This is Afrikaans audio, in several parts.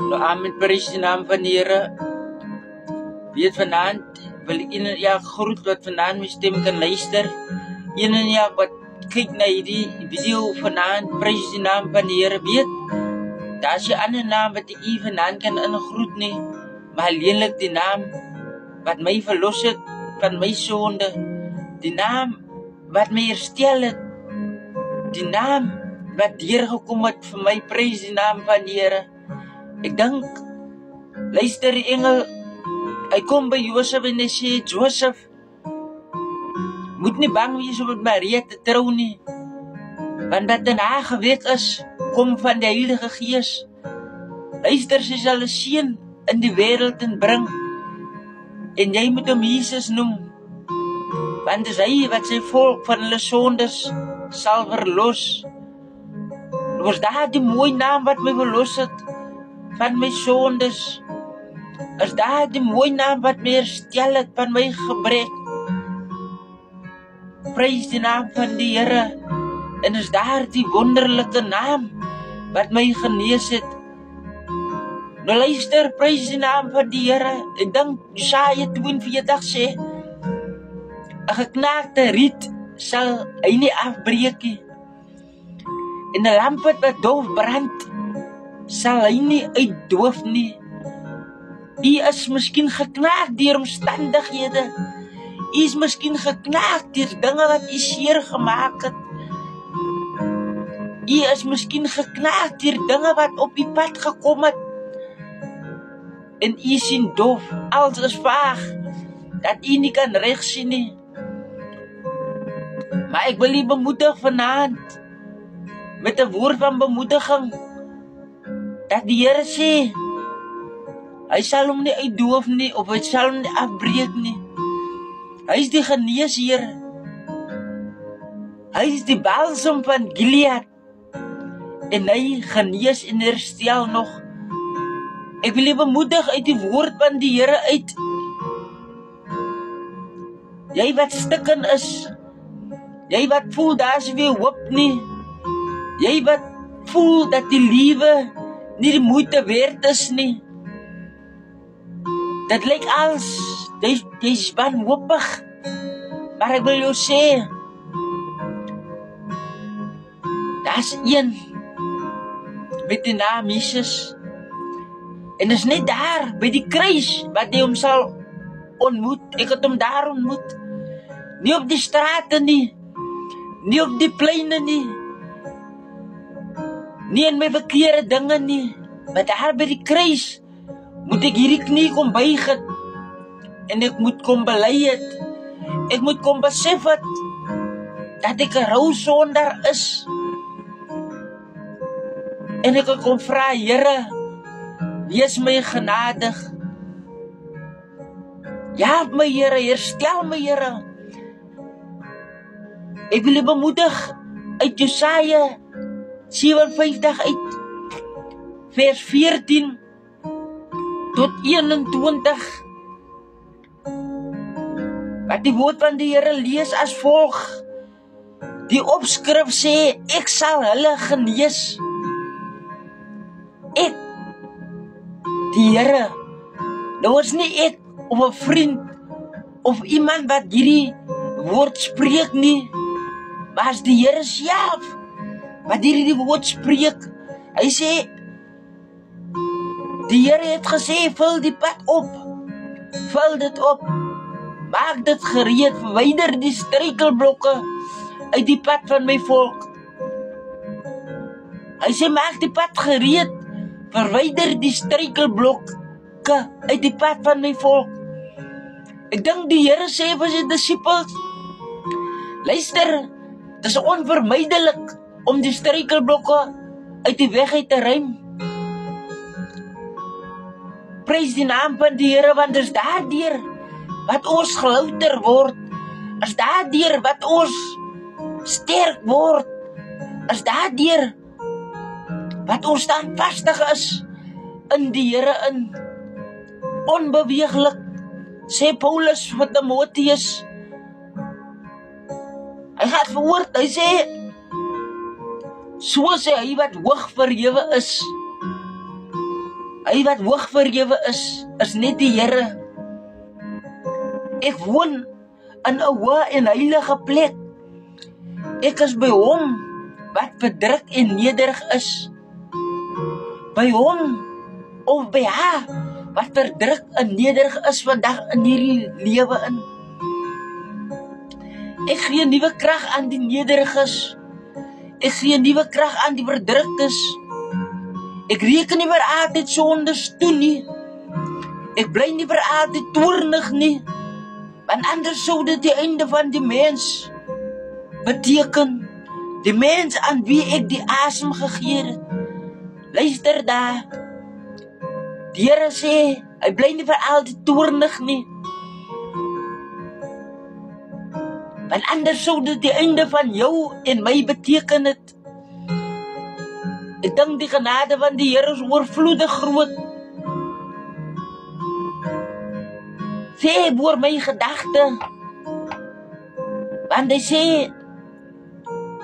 Nou, amen, prijs de naam van de Heer. Weet vanavond wil ik in ja groet wat vanavond mijn stem kan luisteren. In ja wat kyk na hierdie video vanavond, prijs de naam van de Heer. Weet, daar is 'n ander naam wat ek u vanavond kan ingroet nie, maar alleenlik die naam wat my verlos het van my sonde, die naam wat my herstel het, die naam wat deurgekom het vir my, prys die naam van die Here. Ek dink, luister die engel, hy kom by Josef en hy sê, Josef, moet nie bang wees om met Maria te trou nie, want dat in haar gewek is, kom van die Heilige Gees. Luister, sy sal 'n seun in die wêreld inbring, en jy moet hom Jesus noem, want dis hy wat sy volk van hulle sondes sal verlos. Was daar die mooie naam wat my verlos het van my sondes? Is daar die mooie naam wat my herstel het van my gebrek? Prys die naam van die Here. En is daar die wonderlike naam wat my genees het? Nou luister, prys die naam van die Here. Ek dink Jesaja 42 sê, 'n geknaakte riet sal hy nie afbreek nie, en 'n lamp wat doof brand sal hy nie uitdoof nie. U is miskien geknaak deur omstandighede. U is miskien geknaak deur dinge wat u seer gemaak het. U is miskien geknaak deur dinge wat op u pad gekom het. En u sien doof, alles is vaag, dat u nie kan reg sien nie. Maar ek wil u bemoedig vanaand met 'n woord van bemoediging, dat die Here sê, hy sal hom nie uitdoof nie, of hy sal hom nie afbreek nie. Hy is die geneesheer. Hy is die balsem van Gilead, en hy genees en herstel nog. Ek wil u bemoedig uit die woord van die Here uit. Jy wat stikken is, jy wat voel daar is weer hoop nie, jy wat voel dat die lewe nie die moeite werd is nie. Dit lyk als, jy is wanhoopig, maar ek wil jou sê, daar is een met die naam Jesus, en is net daar, by die kruis, wat jy hom sal ontmoet. Ek het hom daar ontmoet, nie op die strate nie, nie op die pleine nie, nie in my verkeerde dinge nie, maar daar by die kruis, moet ek hierdie knie kom buig het, en ek moet kom bely het, ek moet kom besef het, dat ek 'n rou sondaar is, en ek kom vra, Here, wees my genadig, help my Here, herstel my Here. Ek wil u bemoedig uit Jesaja 57 uit vers 14 tot 21, wat die woord van die Here lees as volg. Die opskrif sê, ek sal hulle genees. Ek, die Here, nou is nie ek of 'n vriend of iemand wat hierdie woord spreek nie, maar as die Here self wat hierdie woord spreek. Hy sê, die Here het gesê, vul die pad op, vul dit op, maak dit gereed, verwyder die struikelblokke uit die pad van my volk. Hy sê, maak die pad gereed, verwyder die struikelblokke uit die pad van my volk. Ek dink die Here sê vir sy disippels, luister, dit is onvermydelik om die struikelblokke uit die weg uit te ruim. Prys die naam van die Here, want is daardeur wat ons gelouter word, is daardeur wat ons sterk word, is daardeur wat ons standvastig is in die Here in, onbeweeglik, sê Paulus vir Timoteus. Hy gaat verwoord, hy sê, So sê hy wat hoog verhewe is. Hy wat hoog verhewe is net die Here. Ek woon in 'n hoë en heilige plek. Ek is by hom wat verdruk en nederig is. By hom of by haar wat verdruk en nederig is vandag in hierdie lewe in. Ek gee nuwe krag aan die nederiges. Ek gee nuwe krag aan die verdruktes. Ek reken nie meer altyd sondes toe nie. Ek bly nie meer altyd toornig nie. Want anders sou dit die einde van die mens beteken. Die mens aan wie ek die asem gegee het. Luister daar. Die Here sê, hy bly nie vir altyd toornig nie. Want anders sou dit die einde van jou en my beteken het. Ek dink die genade van die Here is oorvloedig groot. Sê oor my gedagte. Want hy sê,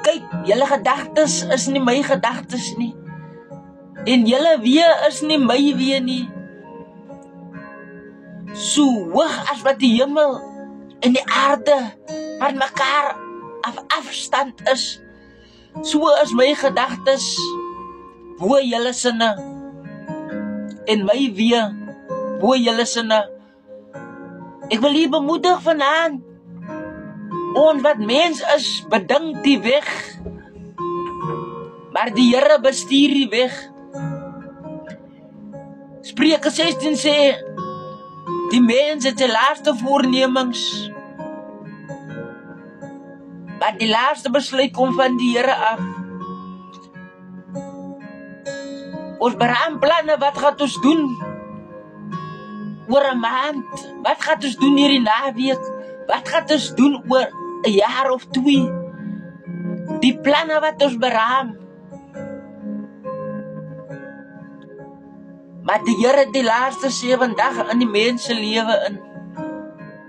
kyk, julle gedagtes is nie my gedagtes nie. En julle wee is nie my wee nie. So hoog as wat die hemel en die aarde van mekaar afstand is, so is my gedagtes bo julle sinne. En my wee bo julle sinne. Ek wil hier bemoedig vanaand. Ons wat mens is, bedink die weg. Maar die Here bestuur die weg. Spreuke 16 sê, die mens het sy laaste voornemings. Maar die laaste besluit kom van die Here af. Ons beraam planne, wat gaat ons doen? Oor 'n maand, wat gaat ons doen hierdie naweek? Wat gaat ons doen oor 'n jaar of 2? Die planne wat ons beraam. Maar die Here het die laaste 7 dae in die mens se lewe in.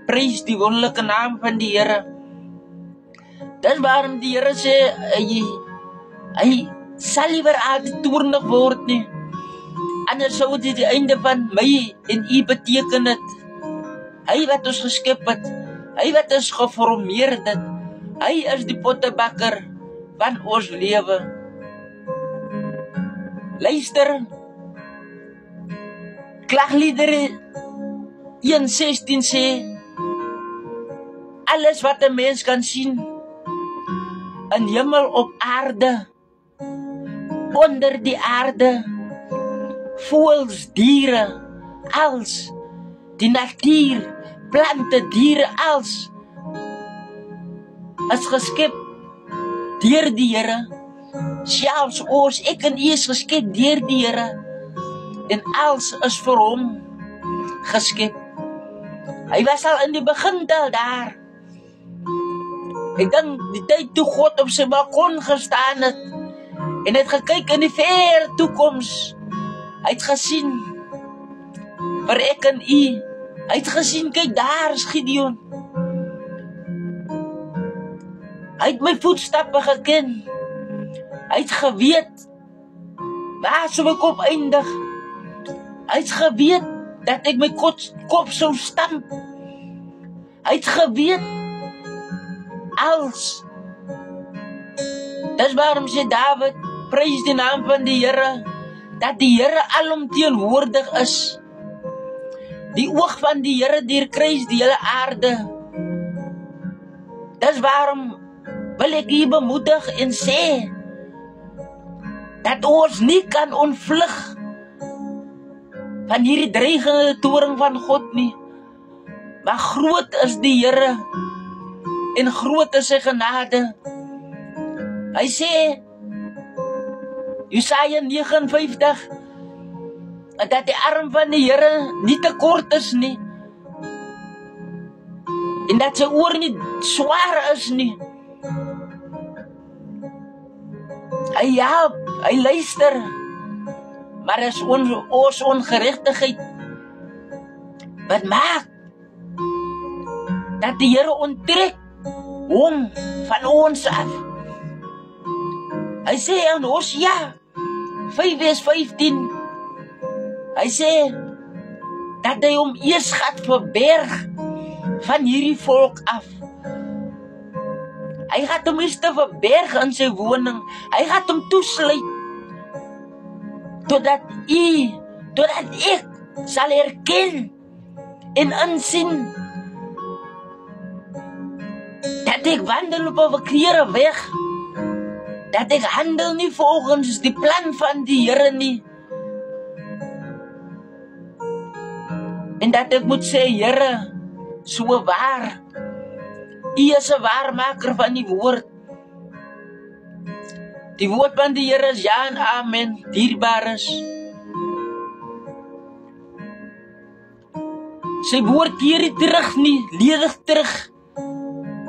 Prys die wonderlike naam van die Here. Dis waarom die Here sê, hy sal nie weer altyd toornig word nie. Anders sou dit die einde van my en u beteken het. Hy wat ons geskep het, hy wat ons geformeer het, hy is die pottebakker van ons lewe. Luister, Klagliedere 1:16 sê, alles wat 'n mens kan sien, in hemel op aarde, onder die aarde, voëls, diere, als, die natuur, plante, diere, als, is geskep deur die Here. Selfs ons, ek en u is geskep deur die Here. En alles is vir hom geskep. Hy was al in die begin daar. Ek dink die tyd toe God op sy balkon gestaan het en het gekyk in die ver toekoms. Hy het gesien vir ek en u. Hy het gesien, kyk daar is Gideon. Hy het my voetstappe geken. Hy het geweet waar sou ek op eindig. Hy het geweet dat ek my kop sou stamp. Hy het geweet als. Dis waarom sê Dawid, prys die naam van die Here, dat die Here alomteenwoordig is. Die oog van die Here deurkruis die hele aarde. Dis waarom wil ek u bemoedig en sê dat ons nie kan ontvlug van hierdie dreigende toorn van God nie. Maar groot is die Here en groot is sy genade. Hy sê, Jesaja 59, dat die arm van die Here nie te kort is nie. En dat sy oor nie swaar is nie. Hy help, hy luister. Maar is ons ongerechtigheid wat maak dat die Here onttrek hom van ons af. Hy sê aan Hosea 5:15, hy sê dat hy hom eers gaat verberg van hierdie volk af. Hy gaat hom eers te verberg in sy woning. Hy gaat hom toesluit totdat ek sal erken en insien dat ek wandel op 'n verkeerde weg, dat ek handel nie volgens die plan van die Here nie, en dat ek moet sê, Here, so waar, U is 'n waarmaker van die woord. Die woord van die Here is ja en amen, dierbares. Sy woord keer nie terug nie, ledig terug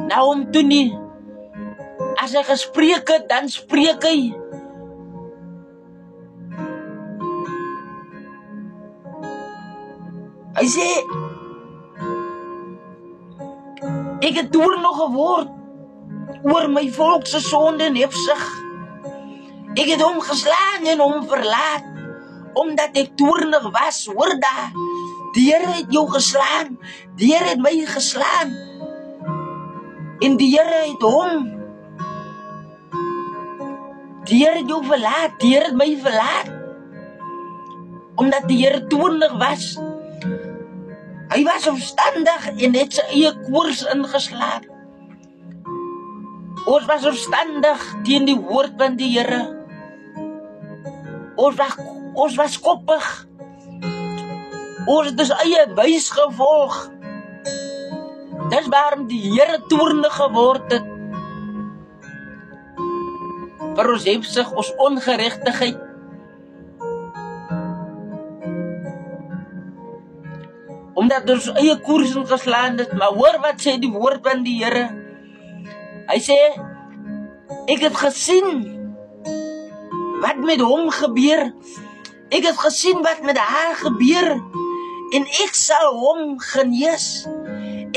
na hom toe nie. As hy gespreek het, dan spreek hy. Hy sê, ek het toornig geword oor my volk se sonde en hebsug. Ek het hom geslaan en hom verlaat, omdat ek toornig was. Hoor daar, die Here het jou geslaan, die Here het my geslaan, en die Here het hom, die Here het jou verlaat, die Here het my verlaat, omdat die Here toornig was. Hy was opstandig en het sy eie koers ingeslaan. Ons was opstandig teen die woord van die Here. Ons was koppig. Ons het dus eie buis gevolg. Dis waarom die Here toornig geword het. Vir ons hebsug, ons ongeregtigheid. Omdat ons eie koers ingeslaan het. Maar hoor wat sê die woord van die Here. Hy sê, ek het gesien wat met hom gebeur. Ek het gesien wat met haar gebeur. En ek sal hom genees.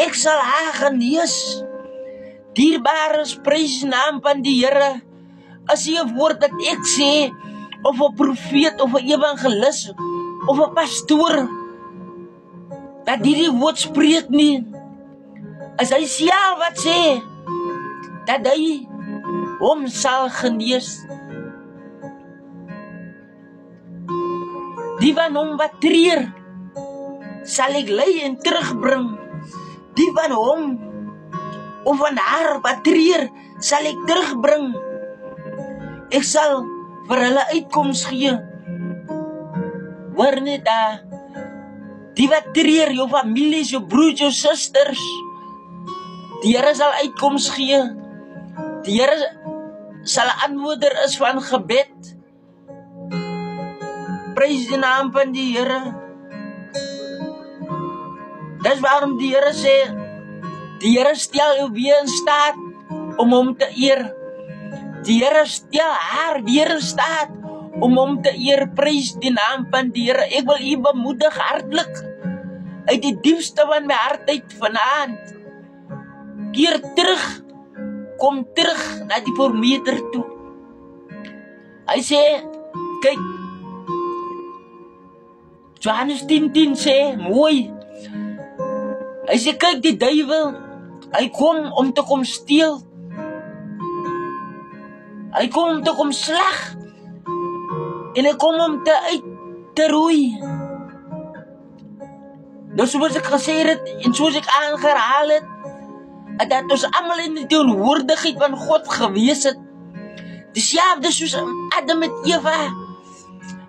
Ek sal haar genees. Dierbares, prys die naam van die Here. As jy 'n woord dat ek sê, of 'n profeet, of 'n evangelis, of 'n pastoor, dat die woord spreek nie, as hy self wat sê, dat hy hom sal genees. Die van hom wat treur, sal ek lei en terugbring. Die van hom, of van haar wat treur, sal ek terugbring. Ek sal vir hulle uitkoms gee. Hoor net daar, die wat treur, jou familie, jou broers, jou susters, die Here sal uitkoms gee. Die Here sal 'n antwoorder is van gebed. Prys die naam van die Here. Dis waarom die Here sê, die Here stel jou weer in staat om hom te eer. Die Here stel haar weer in staat om hom te eer. Prys die naam van die Here. Ek wil u bemoedig hartlik uit die diepste van my hart uit vanaand. Keer terug, kom terug na die Voormeter toe. Hy sê, kyk, Johannes 10:10 sê, mooi. Hy sê, kyk, die duiwel, hy kom om te kom steel. Hy kom om te kom slag. En hy kom om te roei. Nou soos ek gesê het, en soos ek aangehaal het, dat ons almal in die teenwoordigheid van God gewees het. Dieselfde soos Adam met Eva.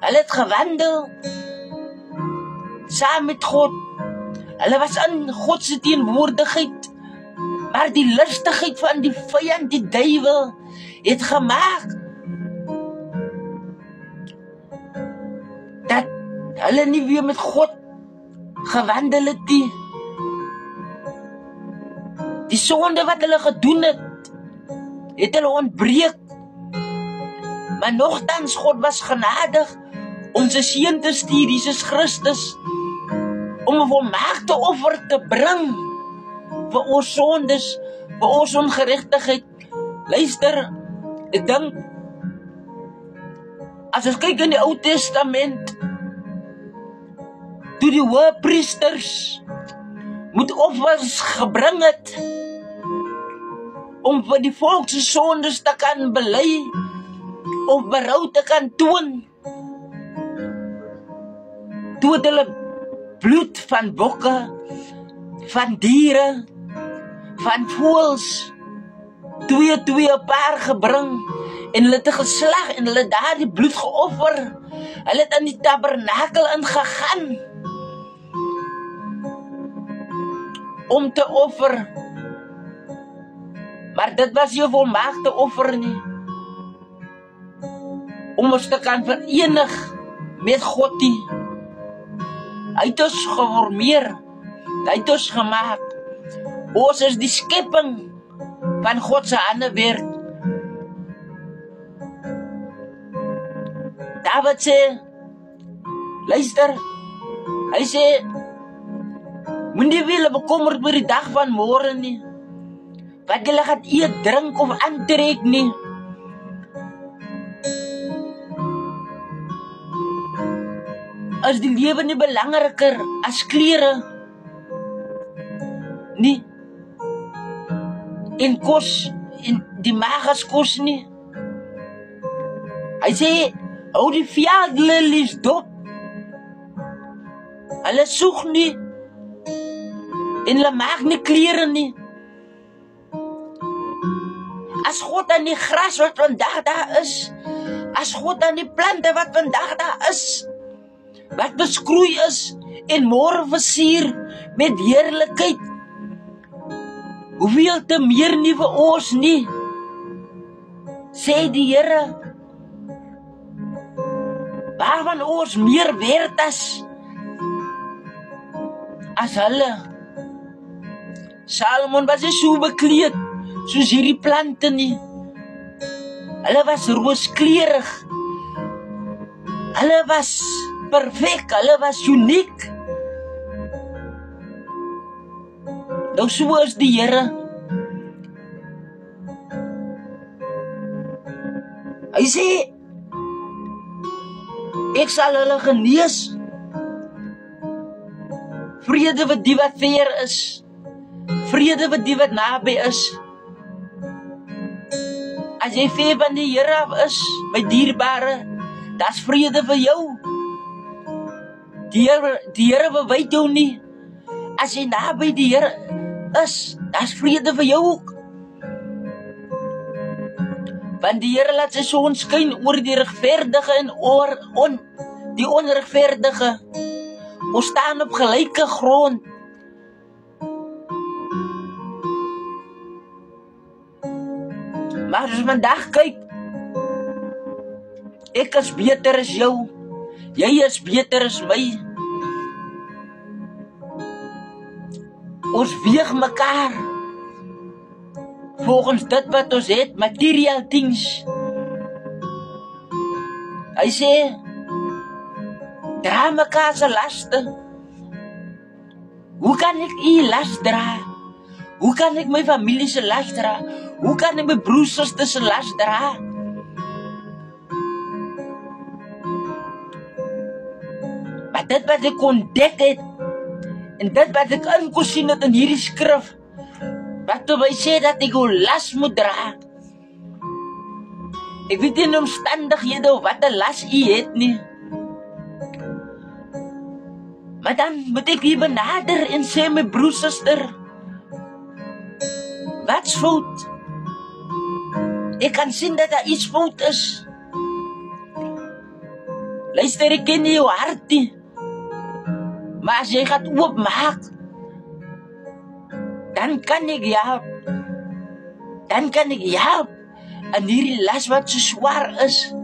Hulle het gewandel saam met God. Hulle was in God se teenwoordigheid. Maar die lustigheid van die vyand, die duiwel, het gemaak dat hulle nie weer met God gewandel het nie. Die sonde wat hulle gedoen het hulle ontbreek. Maar nogtans, God was genadig om sy seun te stuur, Jesus Christus, om 'n volmaakte offer te bring vir ons sondes, vir ons ongeregtigheid. Luister, ek dink As ons kyk in die Ou Testament, toe die hoëpriesters moet offers gebring het om vir die volk se sondes te kan bely of berou te kan toon. Toe het hulle bloed van bokke, van diere, van voëls, twee paar gebring en hulle het geslag en hulle daar die bloed geoffer. Hulle het aan die tabernakel ingegaan om te offer. Maar dit was nie 'n volmaakte offer nie. Om ons te kan verenig met God nie. Hy het ons geformeer. Hy het ons gemaak. Ons is die skepping van God se hande werk. David sê, luister, hy sê, moenie weer bekommerd oor die dag van môre nie. Wat jy gaan eet, drink of aantrek nie. Is die lewe nie belangriker as klere nie? En kos, en die maag as kos nie. Hy sê, hou die veldlelies dop. Hulle soek nie en hulle maak nie klere nie. As God aan die gras wat vandag daar is, as God aan die plante wat vandag daar is, wat beskroei is en môre versier met heerlikheid, hoeveel te meer nie vir ons nie, sê die Here, waarvan ons meer werd as hulle. Salomon was nie so bekleed soos hierdie plante nie. Hulle was rooskleurig. Hulle was perfek, hulle was uniek. Nou so is die Here. Hy sê, ek sal hulle genees. Vrede vir die wat ver is. Vrede vir die wat naby is. As jy ver van die Here af is, my dierbare, dat's vrede vir jou. Die Here verwyd jou nie. As jy naby die Here is, dat's vrede vir jou ook. Want die Here laat sy son skyn oor die regverdige en oor die onregverdige. Ons staan op gelyke grond. Maar as vandag kyk, ek is beter as jou. Jy is beter as my. Ons weeg mekaar volgens dit wat ons het, material things. Hy sê, dra mekaar se laste. Hoe kan ek u las dra? Hoe kan ek my familie se las dra? Hoe kan ek my broers en susters se las dra? Maar dit wat ek ontdek het, en dit wat ek kon sien het in hierdie skrif, wat hy sê dat ek jou las moet dra. Ek weet nie in omstandighede of wat 'n las u het nie. Maar dan moet ek hier benader en sê, my broer, suster, wat's fout? Ek kan sien dat daar iets fout is. Luister, ek ken nie jou hart nie. Maar as jy gaat oopmaak, dan kan ek help. Dan kan ek help aan hierdie las wat so swaar is.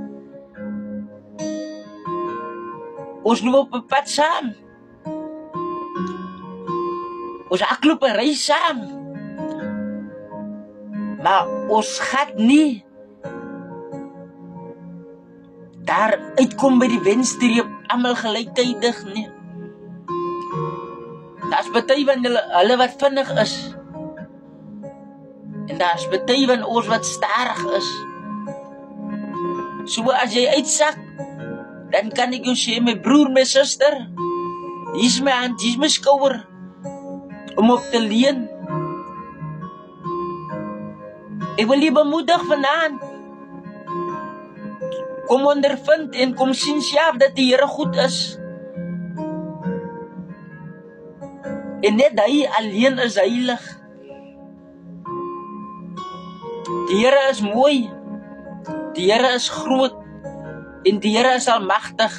Ons loop op pad saam. Ons hardloop 'n reis saam. Maar ons gaat nie daar uitkom by die wenstreep almal gelyktydig nie. Daar's party van hulle wat vinnig is. En daar's party van ons wat stadig is. So as jy uitsak, dan kan ek jou sê, my broer, my suster, hier is my hand, hier is my skouer, om op te leun. Ek wil jy bemoedig vanaand, kom ondervind en kom sien self dat die Here goed is. En net hy alleen is heilig. Die Here is mooi, die Here is groot, en die Here is almagtig.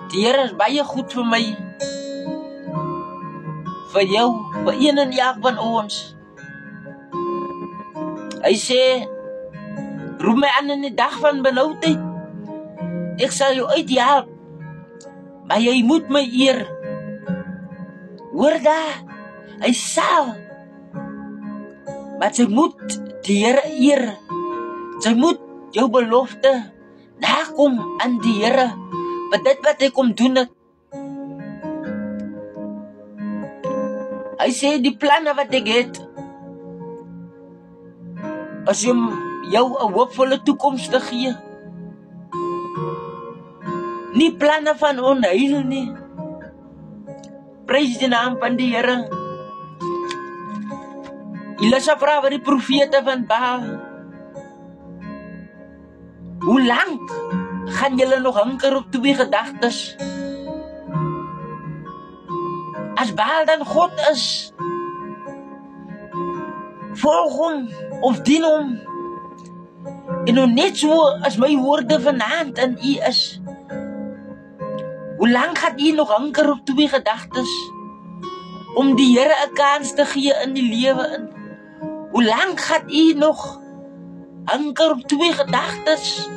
Die Here is baie goed vir my, vir jou, vir een en elk van ons. Hy sê, roep my aan in die dag van benoudheid, ek sal jou uithelp, maar jy moet my eer. Hoor daar, hy sal, maar sy moet die Here eer. Sy moet jou belofte nakom aan die Here, vir dit wat hy kom doen het. Hy sê die planne wat ek het, as jy jou 'n hoopvolle toekoms te gee, nie planne van onheil nie. Prys die naam van die Here. Elisa vra vir die profete van Baal, hoe lank gaan julle nog hanker op twee gedagtes? As Baal dan God is, volg hom of dien hom, en nou net so as my woorde vanaand aan u is. Hoe lang gaan u nog hanker op twee gedagtes, om die Here 'n kans te gee in die lewe in? Hoe lang gaan u nog hanker op twee gedagtes,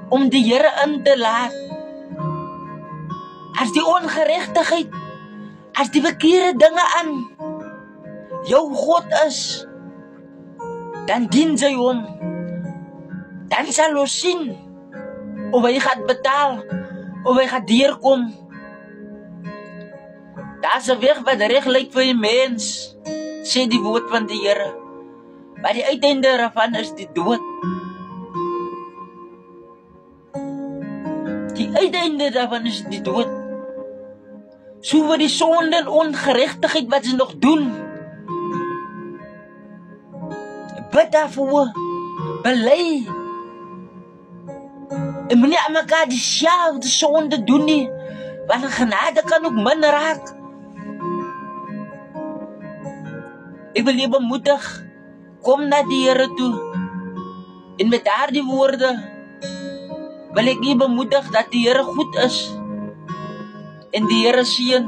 om die Here in te laat? As die ongeregtigheid, as die verkeerde dinge aan jou God is, dan dien sy hom. Dan sal ons sien of hy gaat betaal, of hy gaat deurkom. Daar is 'n weg wat reg lyk vir die mens, sê die woord van die Here, maar die uiteinde daarvan is die dood. Die uiteinde daarvan is die dood. So vir die sonde en ongeregtigheid wat sy nog doen, bid daarvoor, bely, en moenie aan mekaar dieselfde sonde doen nie, want genade kan ook min raak. Ek wil jy bemoedig, kom na die Here toe, en met daardie woorde wil ek jy bemoedig dat die Here goed is, en die Here seën.